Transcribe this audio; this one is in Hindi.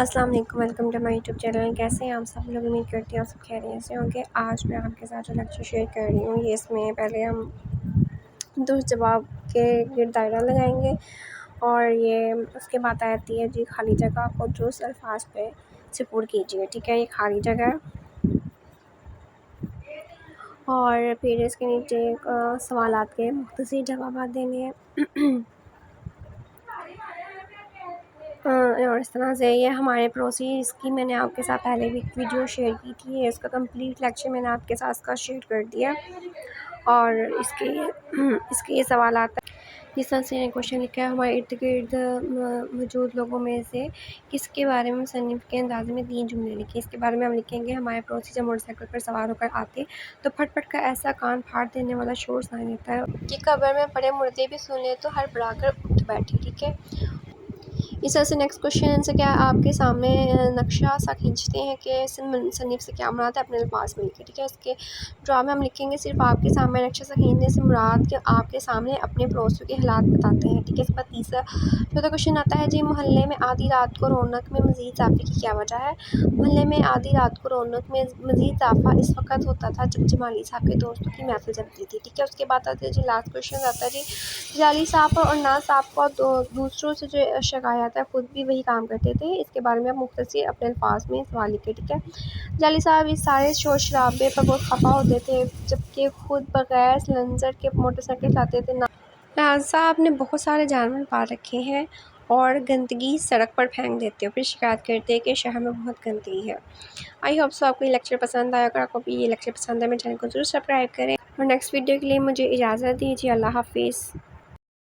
अस्सलाम वालेकुम, welcome to my YouTube channel. कैसे हैं आप सब लोग? उम्मीद करती हूँ आप सब खैरियत से होंगे। आज मैं आपके साथ जो लेक्चर शेयर कर रही हूँ, ये इसमें पहले हम दुरुस्त जवाब के गिर्द दायरा लगाएंगे और ये उसके बाद आती है जी खाली जगह को दुरुस्त अल्फाज पे सपोर्ट कीजिए। ठीक है, ये खाली जगह है और फिर इसके नीचे सवालात के मुख्तसर जवाब देने हैं। और इस तरह से ये हमारे पड़ोसी, इसकी मैंने आपके साथ पहले भी एक वीडियो शेयर की थी। इसका कंप्लीट लेक्चर मैंने आपके साथ इसका शेयर कर दिया और इसके ये सवाल आता है। जिस तरह से क्वेश्चन लिखा है, हमारे इर्द गिर्द मौजूद लोगों में से किसके बारे में मुसन्निफ़ के अंदाज़े में 3 जुमले लिखे। इसके बारे में हम लिखेंगे, हमारे पड़ोसी जब मोटरसाइकिल पर सवार होकर आते तो फट फट का ऐसा कान फाड़ देने वाला शोर सुनाई देता है कि कब्र में पड़े मुर्दे भी सुने तो हड़बड़ाकर उठ बैठे। ठीक है, इस तरह से नेक्स्ट क्वेश्चन से क्या आपके सामने नक्शा सा खींचते हैं कि मुसन्निफ़ से क्या मुराद है, अपने अल्फाज में लिखे। ठीक है, इसके जवाब में हम लिखेंगे, सिर्फ आपके सामने नक्शा सा खींचने से मुराद कि आपके सामने अपने पड़ोसियों के हालात बताते हैं। ठीक है, इसके बाद तीसरा चौथा क्वेश्चन आता है जी, मोहल्ले में आधी रात को रौनक में मज़ीद इजाफे की क्या वजह है। मोहल्ले में आधी रात को रौनक में मज़ीद इजाफा इस वक्त होता था जब जमाली साहब के दोस्तों की महफिल जमती थी। ठीक है, उसके बाद आता है जी लास्ट क्वेश्चन आता है जी, जाली साहब और नाज साहब को दूसरों से जो शिकायत है, ख़ुद भी वही काम करते थे। इसके बारे में आप मुख्तसर अपने अल्फाज में सवाल लिखे। ठीक है, जाली साहब इस सारे शोर शराबे पर बहुत खफा होते थे, जबकि खुद बगैर सिलेंसर के मोटरसाइकिल चलाते थे। नाज साहब ने बहुत सारे जानवर पाल रखे हैं और गंदगी सड़क पर फेंक देते हैं, फिर शिकायत करते हैं कि शहर में बहुत गंदगी है। आई होप सो आपको ये लेक्चर पसंद आया। अगर आपको भी ये लेक्चर पसंद है, मेरे चैनल को जरूर सब्सक्राइब करें और नेक्स्ट वीडियो के लिए मुझे इजाज़त दीजिए। अल्लाह हाफिज़।